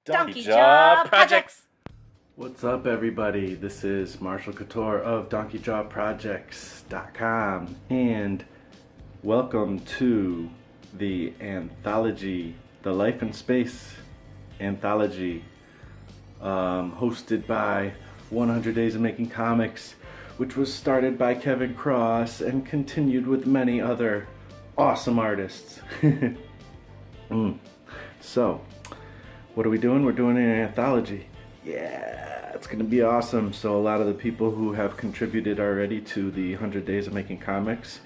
Donkey Jaw Projects! What's up, everybody? This is Marshall Couture of DonkeyJawProjects.com, and welcome to the Anthology, the Life in Space Anthology, hosted by 100 Days of Making Comics, which was started by Kevin Cross and continued with many other awesome artists. So, what are we doing? We're doing an anthology. Yeah, it's gonna be awesome. So a lot of the people who have contributed already to the 100 Days of Making Comics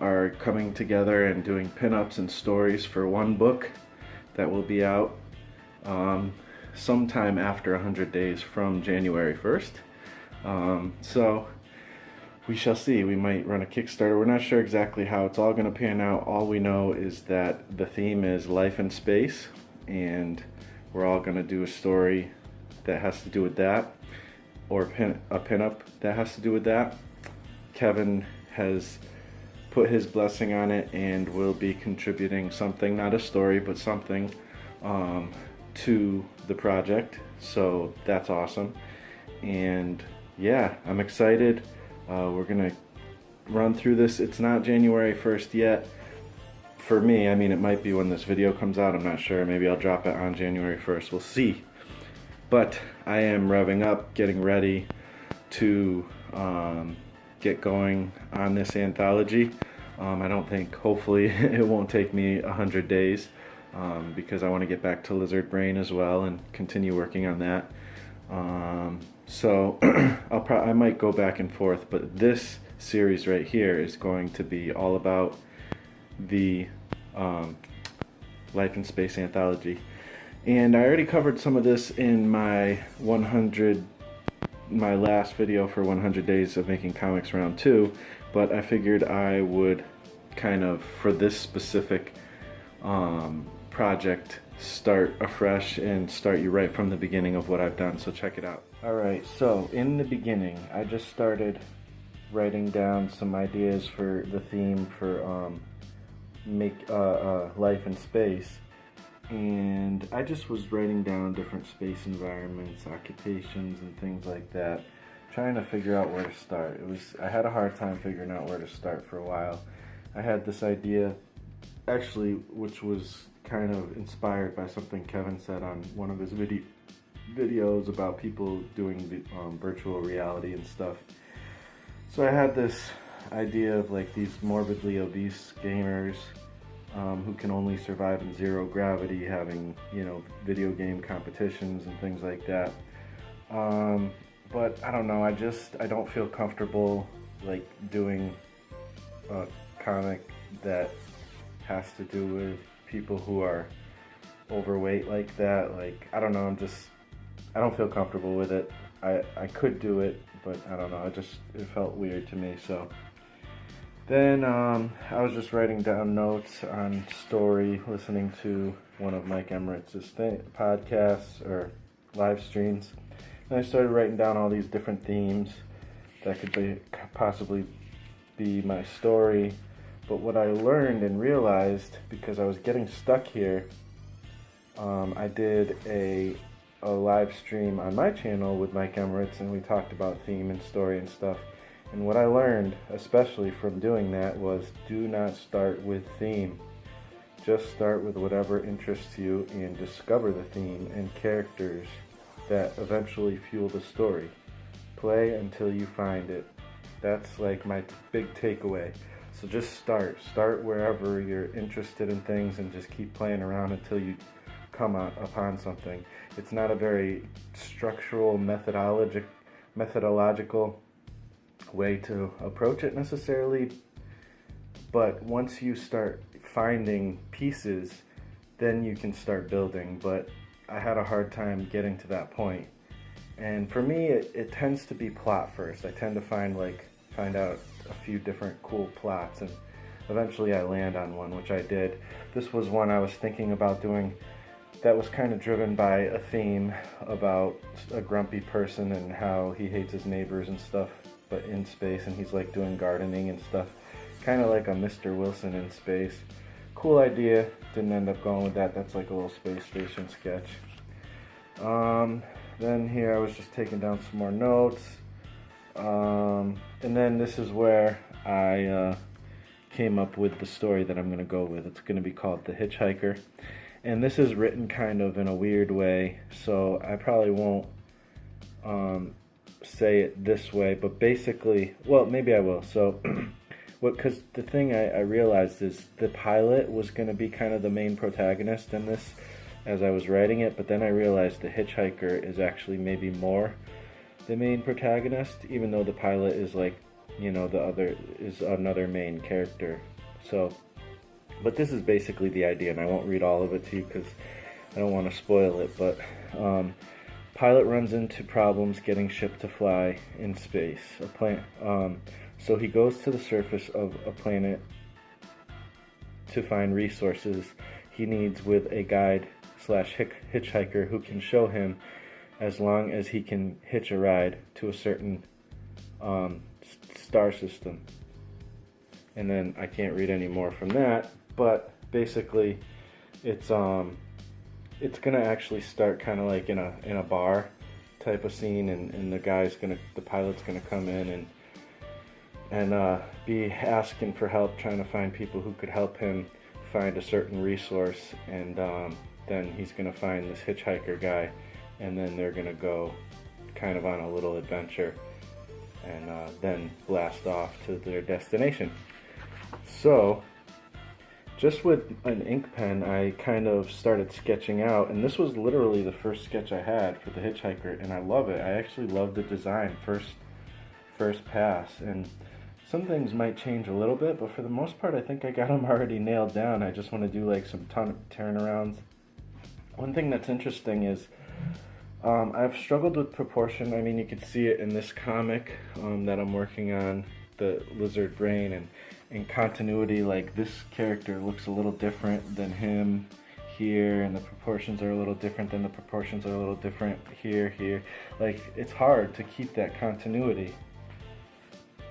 are coming together and doing pinups and stories for one book that will be out sometime after 100 days from January 1st. So we shall see. We might run a Kickstarter. We're not sure exactly how it's all going to pan out. All we know is that the theme is life in space, and we're all going to do a story that has to do with that, or a pinup that has to do with that. Kevin has put his blessing on it and will be contributing something, not a story, but something to the project. So that's awesome. And yeah, I'm excited. We're gonna run through this. It's not January 1st yet for me. I mean, it might be when this video comes out. I'm not sure. Maybe I'll drop it on January 1st. We'll see. But I am revving up, getting ready to get going on this anthology. I don't think, hopefully, it won't take me 100 days because I want to get back to Lizard Brain as well and continue working on that. So I might go back and forth, but this series right here is going to be all about the Life in Space Anthology. And I already covered some of this in my last video for 100 Days of Making Comics Round 2, but I figured I would kind of, for this specific project, start afresh and start you right from the beginning of what I've done, so check it out. Alright, so in the beginning, I just started writing down some ideas for the theme for Life in Space, and I just was writing down different space environments, occupations, and things like that, trying to figure out where to start. I had a hard time figuring out where to start for a while. I had this idea, actually, which was kind of inspired by something Kevin said on one of his videos about people doing the virtual reality and stuff. So I had this idea of like these morbidly obese gamers who can only survive in zero gravity, having, you know, video game competitions and things like that. But I don't know, I don't feel comfortable like doing a comic that has to do with people who are overweight like that. Like, I don't know, I don't feel comfortable with it. I could do it, but I don't know, it felt weird to me. So then I was just writing down notes on story, listening to one of Mike Emmerich's podcasts or live streams, and I started writing down all these different themes that could possibly be my story. But what I learned and realized, because I was getting stuck here, I did a live stream on my channel with Mike Emmerich, and we talked about theme and story and stuff. And what I learned, especially from doing that, was do not start with theme. Just start with whatever interests you and discover the theme and characters that eventually fuel the story. Play until you find it. That's like my big takeaway. So just start wherever you're interested in things and just keep playing around until you come upon something. It's not a very structural, methodological way to approach it necessarily, but once you start finding pieces, then you can start building. But I had a hard time getting to that point. And for me, it tends to be plot first. I tend to find out a few different cool plots, and eventually I land on one, which I did. This was one I was thinking about doing that was kind of driven by a theme about a grumpy person and how he hates his neighbors and stuff, but in space, and he's like doing gardening and stuff, kind of like a Mr. Wilson in space. Cool idea, didn't end up going with that. That's like a little space station sketch. Then here I was just taking down some more notes. And then this is where I came up with the story that I'm going to go with. It's going to be called The Hitchhiker. And this is written kind of in a weird way, so I probably won't say it this way, but basically, well, maybe I will. So, because the thing I realized is the pilot was going to be kind of the main protagonist in this as I was writing it, but then I realized the hitchhiker is actually maybe more the main protagonist, even though the pilot is like, you know, the other is another main character. So, but this is basically the idea, and I won't read all of it to you because I don't want to spoil it, but pilot runs into problems getting ship to fly in space. So he goes to the surface of a planet to find resources he needs with a guide slash hitchhiker who can show him as long as he can hitch a ride to a certain star system. And then I can't read any more from that, but basically it's gonna actually start kind of like in a bar type of scene, and the pilot's gonna come in and be asking for help, trying to find people who could help him find a certain resource, and then he's gonna find this hitchhiker guy, and then they're gonna go kind of on a little adventure, and then blast off to their destination. So, just with an ink pen, I kind of started sketching out, and this was literally the first sketch I had for the hitchhiker, and I love it. I actually love the design first pass, and some things might change a little bit, but for the most part, I think I got them already nailed down. I just want to do like some turnarounds. One thing that's interesting is I've struggled with proportion. I mean, you can see it in this comic that I'm working on, the lizard brain, and continuity. Like, this character looks a little different than him here, and the proportions are a little different, then the proportions are a little different here. Like, it's hard to keep that continuity.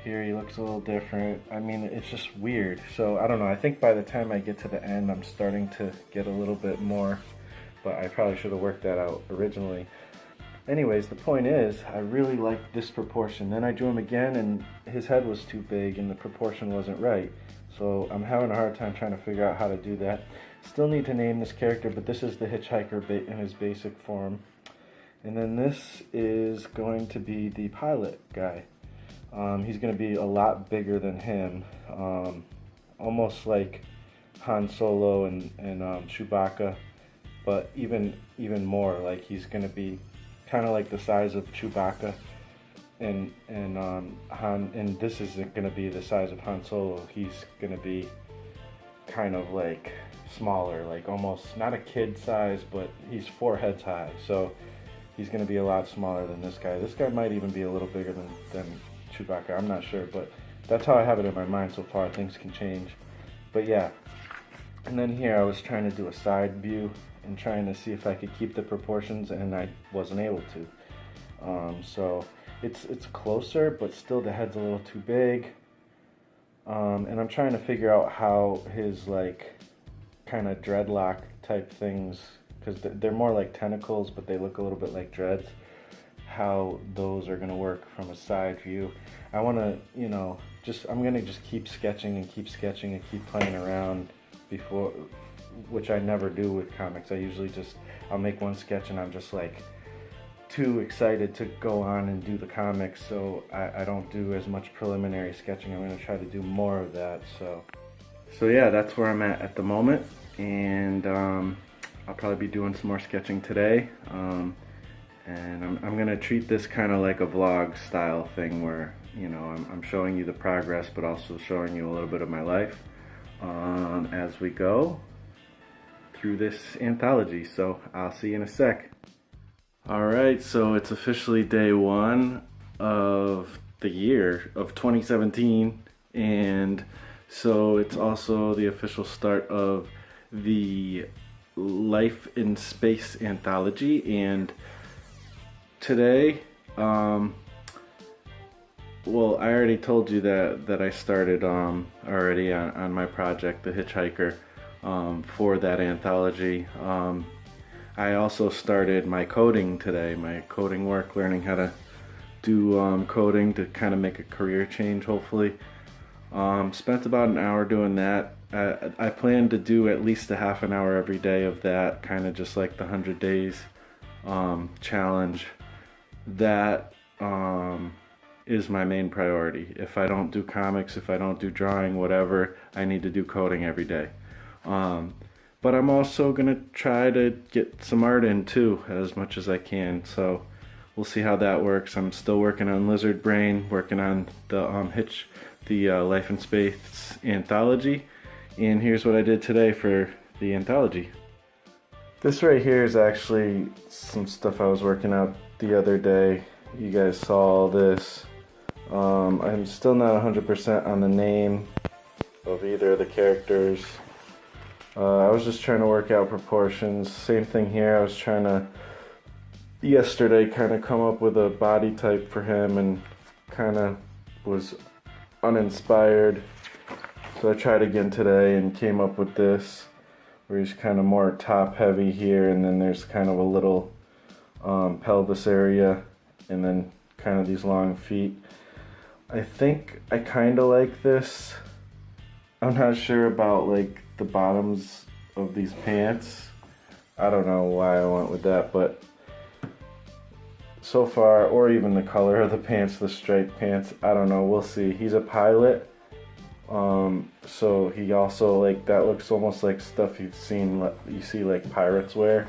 Here he looks a little different. I mean, it's just weird. So I don't know, I think by the time I get to the end, I'm starting to get a little bit more, but I probably should have worked that out originally. Anyways, the point is, I really liked this proportion. Then I drew him again, and his head was too big, and the proportion wasn't right. So I'm having a hard time trying to figure out how to do that. Still need to name this character, but this is the hitchhiker in his basic form. And then this is going to be the pilot guy. He's going to be a lot bigger than him, almost like Han Solo and Chewbacca, but even more. Like, he's going to be kind of like the size of Chewbacca, and Han, and this isn't going to be the size of Han Solo. He's going to be kind of like smaller, like almost not a kid size, but he's 4 heads high, so he's going to be a lot smaller than this guy. This guy might even be a little bigger than Chewbacca, I'm not sure, but that's how I have it in my mind so far. Things can change, but yeah. And then here I was trying to do a side view and trying to see if I could keep the proportions, and I wasn't able to. So it's closer, but still the head's a little too big. And I'm trying to figure out how his like kind of dreadlock type things, because they're more like tentacles, but they look a little bit like dreads, how those are going to work from a side view. I want to, you know, I'm going to just keep sketching and keep playing around before, which I never do with comics. I usually I'll make one sketch and I'm just like too excited to go on and do the comics, so I don't do as much preliminary sketching. I'm going to try to do more of that. So yeah, that's where I'm at the moment, and I'll probably be doing some more sketching today. And I'm going to treat this kind of like a vlog style thing where, you know, I'm showing you the progress, but also showing you a little bit of my life as we go through this anthology. So I'll see you in a sec. Alright, so it's officially day 1 of the year of 2017, and so it's also the official start of the Life in Space anthology. And today, well, I already told you that I started already on my project, The Hitchhiker, for that anthology. I also started my coding today, my coding work, learning how to do coding to kind of make a career change, hopefully. Spent about an hour doing that. I plan to do at least a half an hour every day of that, kind of just like the 100 days challenge. That is my main priority. If I don't do comics, if I don't do drawing, whatever, I need to do coding every day. But I'm also gonna try to get some art in too, as much as I can. So we'll see how that works. I'm still working on Lizard Brain, working on the Life in Space Anthology. And here's what I did today for the Anthology. This right here is actually some stuff I was working out the other day. You guys saw all this. I'm still not 100% on the name of either of the characters. I was just trying to work out proportions. Same thing here. I was trying to yesterday kind of come up with a body type for him and kind of was uninspired. So I tried again today and came up with this, where he's kind of more top heavy here, and then there's kind of a little pelvis area, and then kind of these long feet. I think I kind of like this. I'm not sure about like the bottoms of these pants. I don't know why I went with that, but so far, or even the color of the pants, the striped pants, I don't know, we'll see. He's a pilot, so he also, like, that looks almost like stuff you see like pirates wear.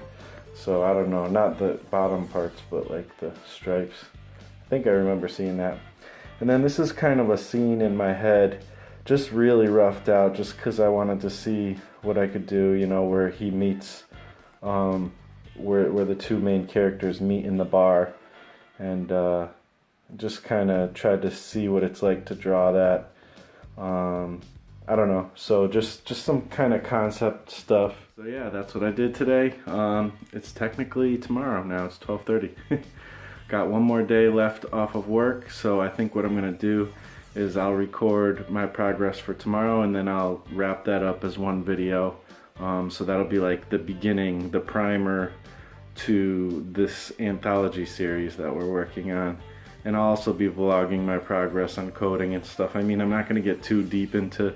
So I don't know, not the bottom parts, but like the stripes. I think I remember seeing that. And then this is kind of a scene in my head, just really roughed out, just because I wanted to see what I could do, you know, where he meets, where the two main characters meet in the bar, and just kind of tried to see what it's like to draw that. I don't know, so just some kind of concept stuff. So yeah, that's what I did today. It's technically tomorrow now, it's 12:30. Got one more day left off of work, so I think what I'm gonna do is I'll record my progress for tomorrow, and then I'll wrap that up as one video. So that'll be like the beginning, the primer to this anthology series that we're working on. And I'll also be vlogging my progress on coding and stuff. I mean, I'm not going to get too deep into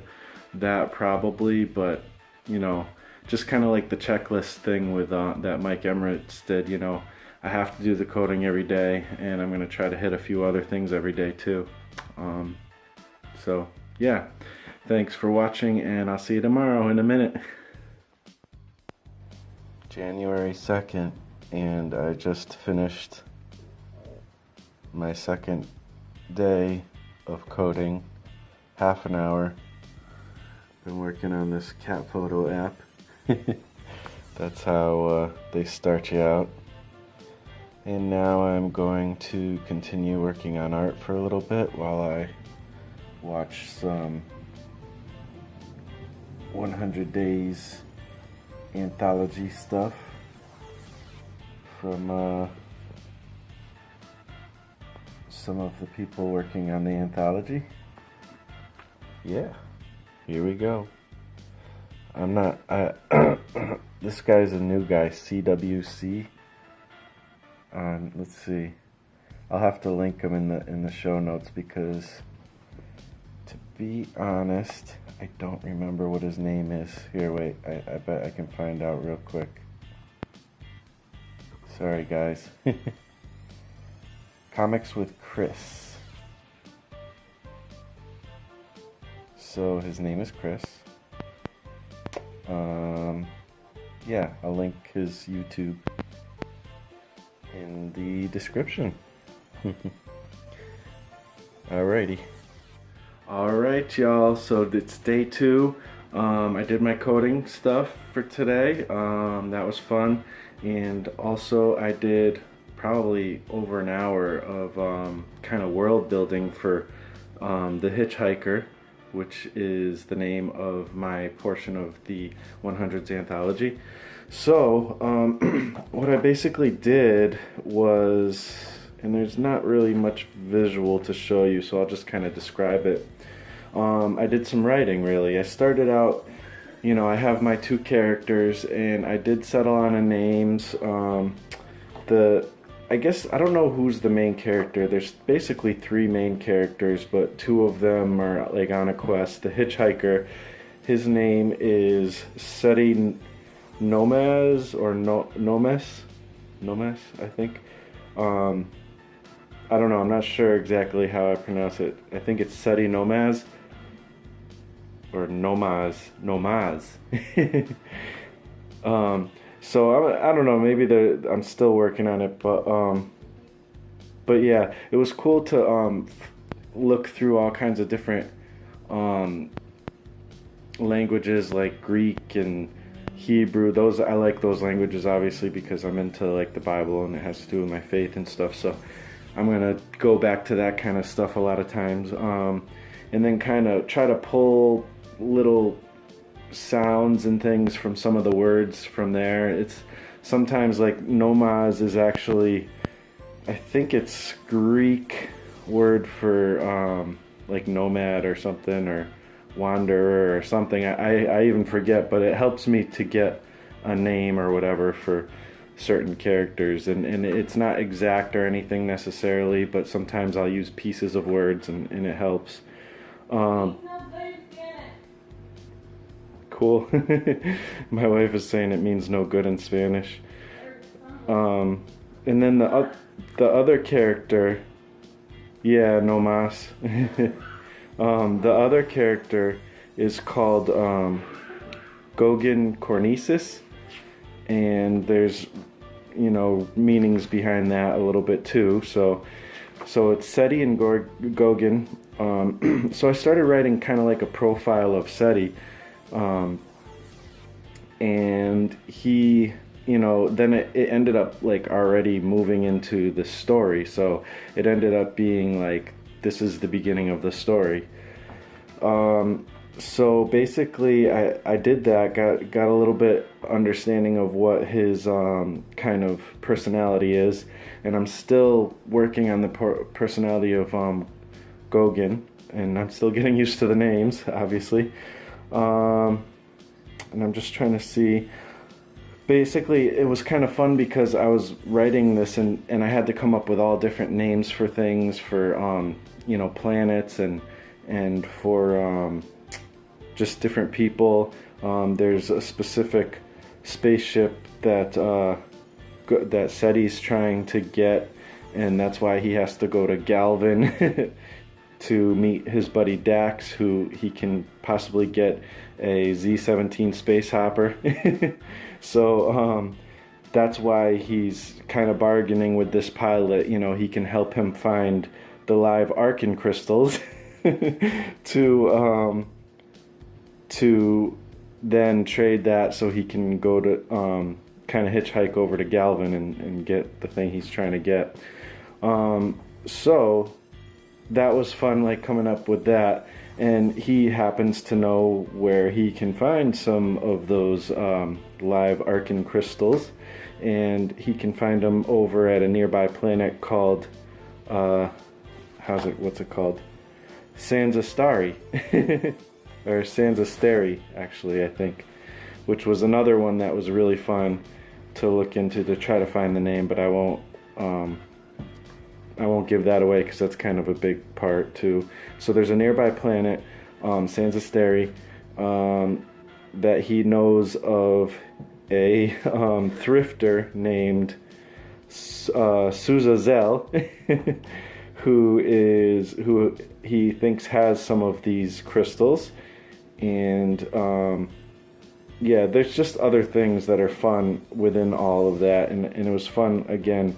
that probably, but, you know, just kind of like the checklist thing with that Mike Emirates did, you know. I have to do the coding every day, and I'm going to try to hit a few other things every day too. So, yeah. Thanks for watching, and I'll see you tomorrow in a minute. January 2nd, and I just finished my second day of coding, half an hour. Been working on this cat photo app. That's how they start you out. And now I'm going to continue working on art for a little bit while I watch some 100 Days Anthology stuff from some of the people working on the anthology. Yeah, here we go. This guy's a new guy, CWC. Let's see. I'll have to link him in the show notes, because to be honest, I don't remember what his name is. Here, wait, I bet I can find out real quick. Sorry, guys. Comics with Chris. So his name is Chris. Yeah, I'll link his YouTube in the description. Alrighty. Alright, y'all, so it's day 2. I did my coding stuff for today. That was fun. And also I did probably over an hour of kind of world building for the Hitchhiker, which is the name of my portion of the 100s anthology. So what I basically did was, and there's not really much visual to show you, so I'll just kind of describe it. I did some writing, really. I started out, I have my two characters, and I did settle on a names. I guess I don't know who's the main character. There's basically three main characters, but two of them are like on a quest. The Hitchhiker, his name is Seti Nomaz or Nomes, I think. I don't know. I'm not sure exactly how I pronounce it. I think it's Seti Nomaz or Nomaz. So I don't know. Maybe I'm still working on it, but yeah, it was cool to look through all kinds of different languages like Greek and Hebrew. Those I like those languages obviously because I'm into like the Bible and it has to do with my faith and stuff. So I'm gonna go back to that kind of stuff a lot of times, and then kind of try to pull little sounds and things from some of the words from there. It's sometimes like nomaz is actually, I think it's Greek word for like nomad or something, or wanderer or something. I even forget, but it helps me to get a name or whatever for certain characters, and it's not exact or anything necessarily, but sometimes I'll use pieces of words and it helps. Cool. My wife is saying it means no good in Spanish. And then the other character, yeah, no mas. The other character is called Gauguin Cornices, and there's meanings behind that a little bit too. So it's Seti and Gauguin. So I started writing kind of like a profile of Seti. And he, then it ended up like already moving into the story. So it ended up being like, this is the beginning of the story. So basically I did that, got a little bit understanding of what his kind of personality is, and I'm still working on the personality of Gauguin, and I'm still getting used to the names, obviously. And I'm just trying to see. Basically, it was kind of fun because I was writing this and I had to come up with all different names for things, for planets and for just different people. There's a specific spaceship that Seti's trying to get, and that's why he has to go to Galvin to meet his buddy Dax, who he can possibly get a Z-17 space hopper. So that's why he's kind of bargaining with this pilot. He can help him find the live Arcan crystals to then trade that so he can go to kind of hitchhike over to Galvin and get the thing he's trying to get. So that was fun, like coming up with that, and he happens to know where he can find some of those live Arcan crystals, and he can find them over at a nearby planet called what's it called? Sanzastari or Sanzasteri, actually, I think, which was another one that was really fun to look into to try to find the name, but I won't give that away because that's kind of a big part too. So there's a nearby planet, Sanzasteri, that he knows of a thrifter named Suzazel, who he thinks has some of these crystals, and yeah, there's just other things that are fun within all of that, and it was fun again.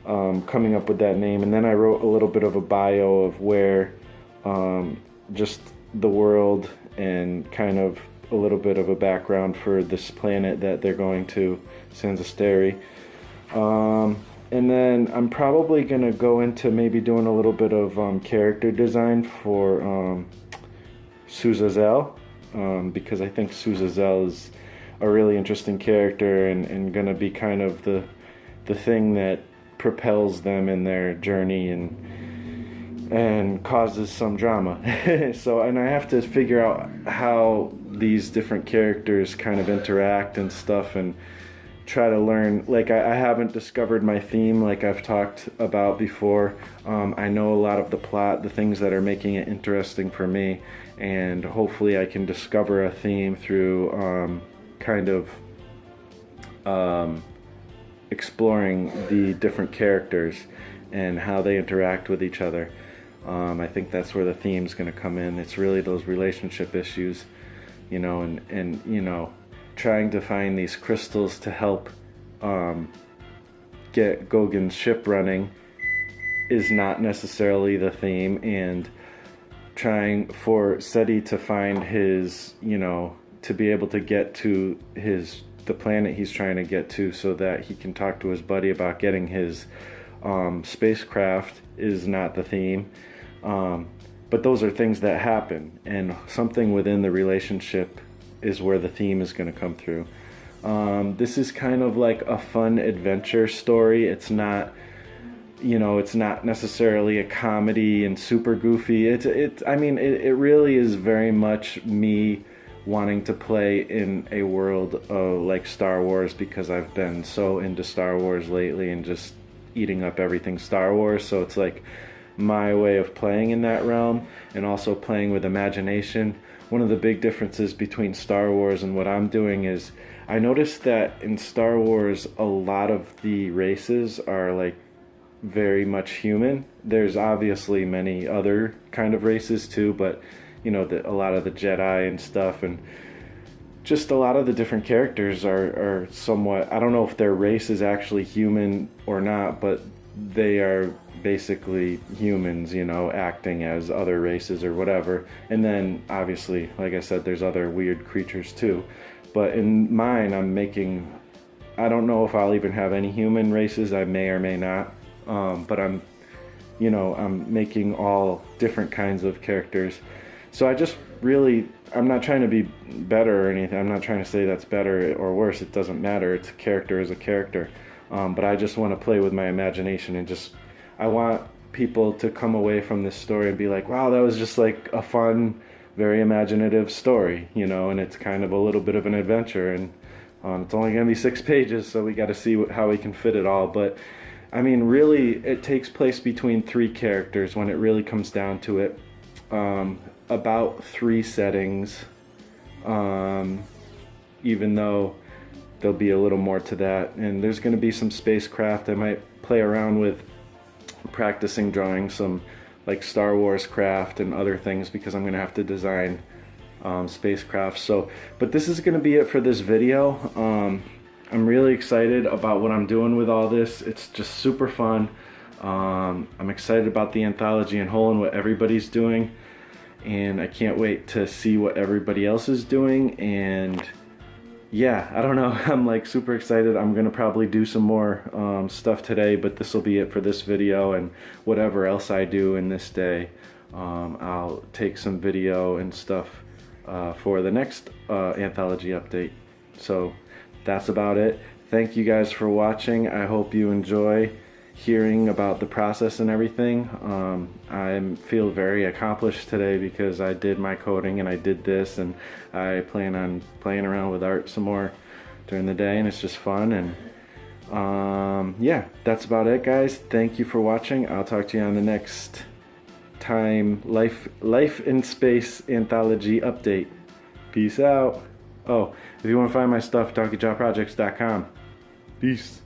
Coming up with that name, and then I wrote a little bit of a bio of where just the world and kind of a little bit of a background for this planet that they're going to, Sanzasteri. And then I'm probably gonna go into maybe doing a little bit of character design for Suzazel, because I think Suzazel is a really interesting character and gonna be kind of the thing that propels them in their journey and causes some drama. So, and I have to figure out how these different characters kind of interact and stuff, and try to learn. Like I haven't discovered my theme like I've talked about before. I know a lot of the plot, the things that are making it interesting for me, and hopefully I can discover a theme through kind of exploring the different characters and how they interact with each other. I think that's where the theme's going to come in. It's really those relationship issues, you know, and you know, trying to find these crystals to help get Gauguin's ship running is not necessarily the theme, and trying for Seti to find his, you know, to be able to get to the planet he's trying to get to so that he can talk to his buddy about getting his spacecraft is not the theme. But those are things that happen, and something within the relationship is where the theme is going to come through. This is kind of like a fun adventure story. It's not, you know, it's not necessarily a comedy and super goofy. I mean, it really is very much me wanting to play in a world of like Star Wars, because I've been so into Star Wars lately and just eating up everything Star Wars. So it's like my way of playing in that realm, and also playing with imagination. One of the big differences between Star Wars and what I'm doing is I noticed that in Star Wars a lot of the races are like very much human. There's obviously many other kind of races too, but you know, a lot of the Jedi and stuff, and just a lot of the different characters are somewhat, I don't know if their race is actually human or not, but they are basically humans, you know, acting as other races or whatever. And then obviously, like I said, there's other weird creatures too. But in mine, I don't know if I'll even have any human races. I may or may not. But I'm making all different kinds of characters. So I just really, I'm not trying to be better or anything. I'm not trying to say that's better or worse. It doesn't matter. It's a character is a character. But I just want to play with my imagination, and I want people to come away from this story and be like, wow, that was just like a fun, very imaginative story, you know, and it's kind of a little bit of an adventure, and it's only going to be 6 pages, so we got to see how we can fit it all. But I mean, really, it takes place between 3 characters when it really comes down to it. About 3 settings, even though there'll be a little more to that, and there's going to be some spacecraft. I might play around with practicing drawing some like Star Wars craft and other things, because I'm going to have to design spacecraft. So, but this is going to be it for this video. I'm really excited about what I'm doing with all this. It's just super fun. I'm excited about the anthology and whole and what everybody's doing, and I can't wait to see what everybody else is doing. And yeah, I don't know, I'm like super excited. I'm gonna probably do some more stuff today, but this will be it for this video, and whatever else I do in this day, I'll take some video and stuff for the next anthology update. So that's about it. Thank you guys for watching. I hope you enjoy hearing about the process and everything. I feel very accomplished today because I did my coding and I did this, and I plan on playing around with art some more during the day, and it's just fun. And yeah, that's about it, guys. Thank you for watching. I'll talk to you on the next time Life in Space anthology update. Peace out. Oh, if you want to find my stuff, talkyjawprojects.com. Peace.